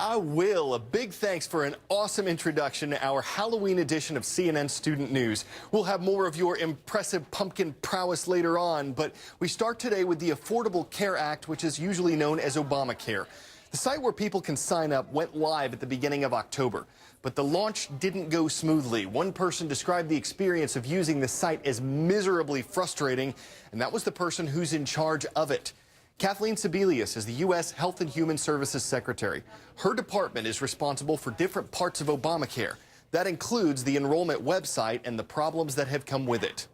I will. A big thanks for an awesome introduction to our Halloween edition of CNN Student News. We'll have more of your impressive pumpkin prowess later on, but we start today with the Affordable Care Act, which is usually known as Obamacare. The site where people can sign up went live at the beginning of October, but the launch didn't go smoothly. One person described the experience of using the site as miserably frustrating, and that was the person who's in charge of it. Kathleen Sebelius is the U.S. Health and Human Services Secretary. Her department is responsible for different parts of Obamacare. That includes the enrollment website and the problems that have come with it.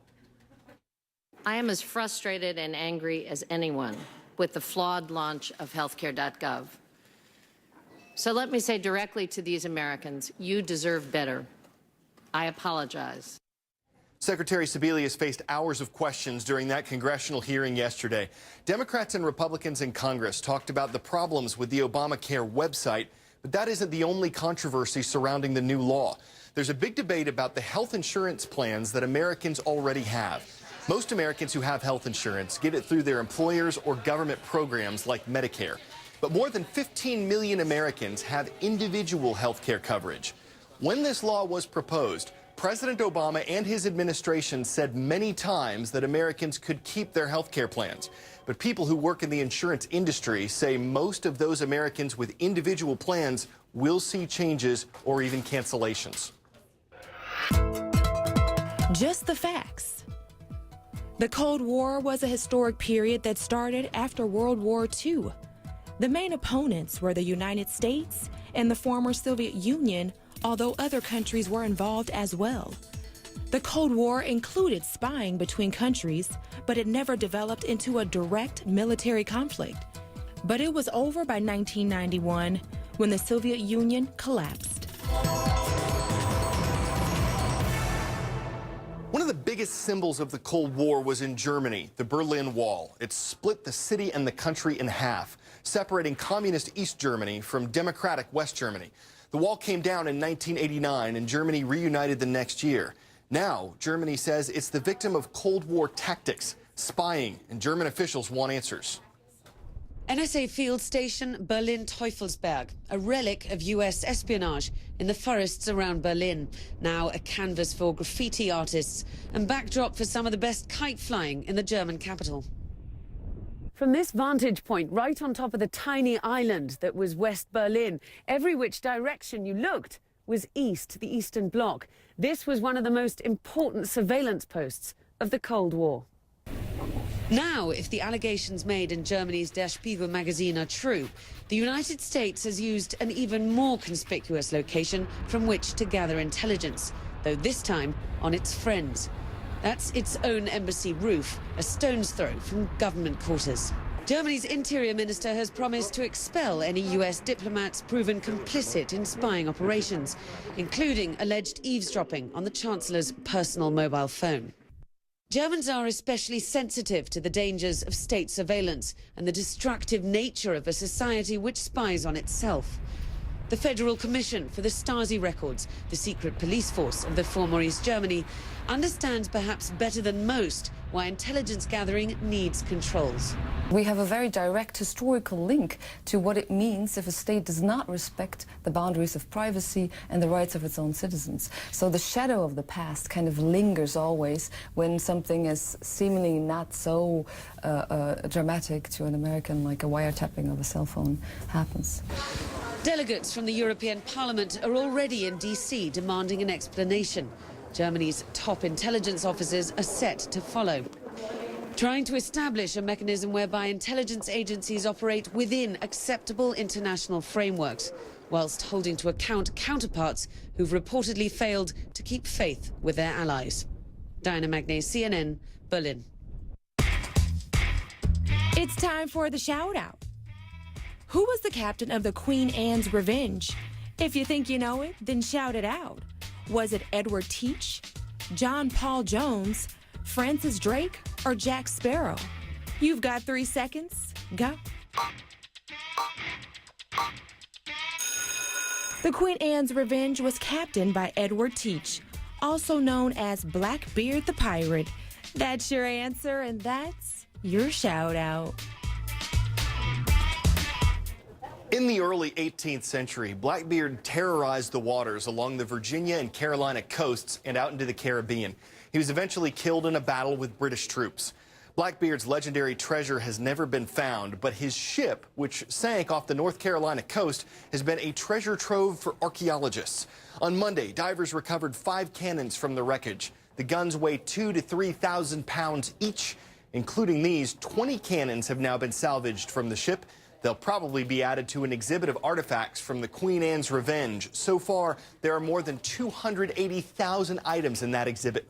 I am as frustrated and angry as anyone with the flawed launch of healthcare.gov. So let me say directly to these Americans, you deserve better. I apologize. Secretary Sebelius faced hours of questions during that congressional hearing yesterday. Democrats and Republicans in Congress talked about the problems with the Obamacare website, but that isn't the only controversy surrounding the new law. There's a big debate about the health insurance plans that Americans already have. Most Americans who have health insurance get it through their employers or government programs like Medicare. But more than 15 million Americans have individual health care coverage. When this law was proposed, President Obama and his administration said many times that Americans could keep their health care plans. But people who work in the insurance industry say most of those Americans with individual plans will see changes or even cancellations. Just the facts. The Cold War was a historic period that started after World War II. The main opponents were the United States and the former Soviet Union, although other countries were involved as well. The Cold War included spying between countries, but it never developed into a direct military conflict. But it was over by 1991 when the Soviet Union collapsed. One of the biggest symbols of the Cold War was in Germany, the Berlin Wall. It split the city and the country in half, separating communist East Germany from democratic West Germany. The wall came down in 1989 and Germany reunited the next year. Now, Germany says it's the victim of Cold War tactics, spying, and German officials want answers. NSA field station Berlin-Teufelsberg, a relic of US espionage in the forests around Berlin, now a canvas for graffiti artists and backdrop for some of the best kite flying in the German capital. From this vantage point, right on top of the tiny island that was West Berlin, every which direction you looked was east, the Eastern Bloc. This was one of the most important surveillance posts of the Cold War. Now, if the allegations made in Germany's Der Spiegel magazine are true, the United States has used an even more conspicuous location from which to gather intelligence, though this time on its friends. That's its own embassy roof, a stone's throw from government quarters. Germany's interior minister has promised to expel any US diplomats proven complicit in spying operations, including alleged eavesdropping on the Chancellor's personal mobile phone. Germans are especially sensitive to the dangers of state surveillance and the destructive nature of a society which spies on itself. The Federal Commission for the Stasi Records, the secret police force of the former East Germany, understands perhaps better than most why intelligence gathering needs controls. We have a very direct historical link to what it means if a state does not respect the boundaries of privacy and the rights of its own citizens. So the shadow of the past kind of lingers always when something is seemingly not so dramatic to an American, like a wiretapping of a cell phone, happens. Delegates from the European Parliament are already in DC demanding an explanation. Germany's top intelligence officers are set to follow, trying to establish a mechanism whereby intelligence agencies operate within acceptable international frameworks, whilst holding to account counterparts who've reportedly failed to keep faith with their allies. Diana Magnay, CNN, Berlin. It's time for the shout-out. Who was the captain of the Queen Anne's Revenge? If you think you know it, then shout it out. Was it Edward Teach, John Paul Jones, Francis Drake, or Jack Sparrow? You've got 3 seconds. Go. The Queen Anne's Revenge was captained by Edward Teach, also known as Blackbeard the Pirate. That's your answer, and that's your shout-out. In the early 18th century, Blackbeard terrorized the waters along the Virginia and Carolina coasts and out into the Caribbean. He was eventually killed in a battle with British troops. Blackbeard's legendary treasure has never been found, but his ship, which sank off the North Carolina coast, has been a treasure trove for archaeologists. On Monday, divers recovered 5 cannons from the wreckage. The guns weigh 2,000 to 3,000 pounds each. Including these, 20 cannons have now been salvaged from the ship. They'll probably be added to an exhibit of artifacts from the Queen Anne's Revenge. So far, there are more than 280,000 items in that exhibit.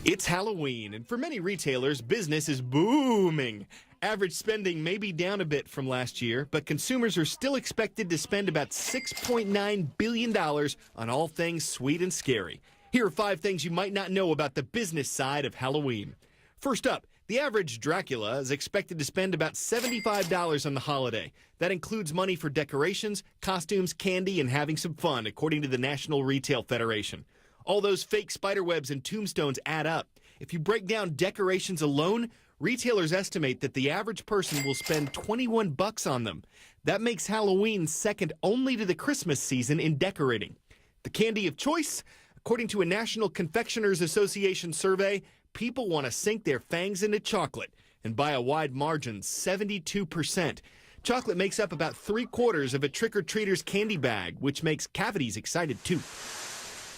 It's Halloween, and for many retailers, business is booming. Average spending may be down a bit from last year, but consumers are still expected to spend about $6.9 billion on all things sweet and scary. Here are 5 things you might not know about the business side of Halloween. First up, the average Dracula is expected to spend about $75 on the holiday. That includes money for decorations, costumes, candy, and having some fun, according to the National Retail Federation. All those fake spiderwebs and tombstones add up. If you break down decorations alone, retailers estimate that the average person will spend $21 on them. That makes Halloween second only to the Christmas season in decorating. The candy of choice? According to a National Confectioners Association survey, people want to sink their fangs into chocolate, and by a wide margin, 72%. Chocolate makes up about 3/4 of a trick-or-treater's candy bag, which makes cavities excited too.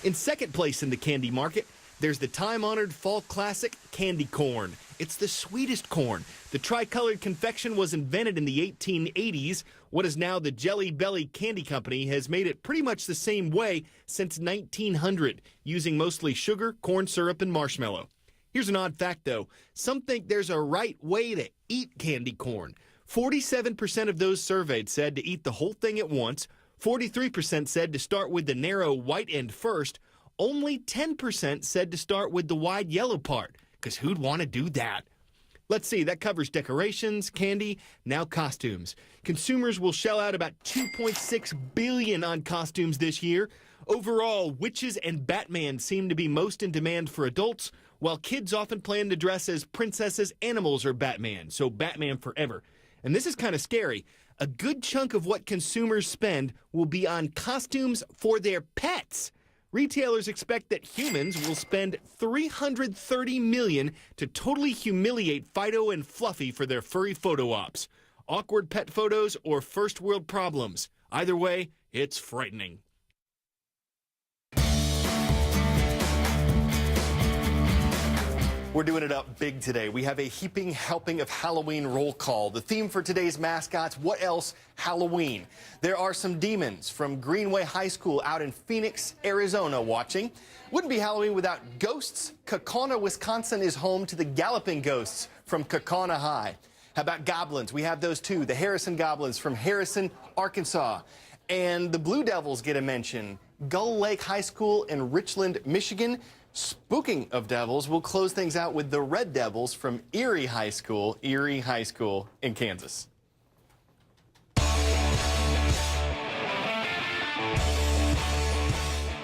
In second place in the candy market, there's the time-honored fall classic, candy corn. It's the sweetest corn. The tricolored confection was invented in the 1880s. What is now the Jelly Belly Candy Company has made it pretty much the same way since 1900, using mostly sugar, corn syrup, and marshmallow. Here's an odd fact, though. Some think there's a right way to eat candy corn. 47% of those surveyed said to eat the whole thing at once. 43% said to start with the narrow white end first. Only 10% said to start with the wide yellow part, because who'd want to do that? Let's see, that covers decorations, candy, now costumes. Consumers will shell out about $2.6 billion on costumes this year. Overall, witches and Batman seem to be most in demand for adults, while kids often plan to dress as princesses, animals, or Batman, so Batman forever. And this is kind of scary. A good chunk of what consumers spend will be on costumes for their pets. Retailers expect that humans will spend $330 million to totally humiliate Fido and Fluffy for their furry photo ops. Awkward pet photos or first world problems. Either way, it's frightening. We're doing it up big today. We have a heaping helping of Halloween roll call. The theme for today's mascots, what else? Halloween. There are some demons from Greenway High School out in Phoenix, Arizona watching. Wouldn't be Halloween without ghosts. Kaukauna, Wisconsin is home to the Galloping Ghosts from Kaukauna High. How about goblins? We have those too. The Harrison Goblins from Harrison, Arkansas. And the Blue Devils get a mention. Gull Lake High School in Richland, Michigan. Spooking of devils, we'll close things out with the Red Devils from Erie High School in Kansas.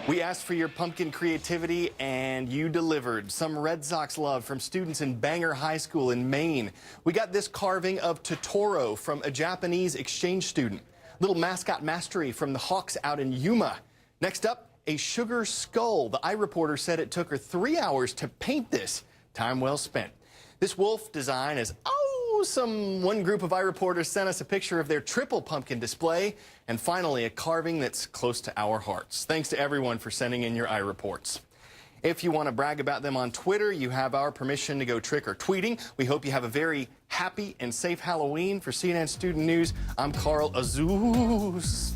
We asked for your pumpkin creativity, and you delivered. Some Red Sox love from students in Bangor High School in Maine. We got this carving of Totoro from a Japanese exchange student. Little mascot mastery from the Hawks out in Yuma. Next up, a sugar skull. The iReporter said it took her 3 hours to paint this. Time well spent. This wolf design is, one group of iReporters sent us a picture of their triple pumpkin display. And finally, a carving that's close to our hearts. Thanks to everyone for sending in your iReports. If you want to brag about them on Twitter, you have our permission to go trick or tweeting. We hope you have a very happy and safe Halloween. For CNN Student News, I'm Carl Azuz.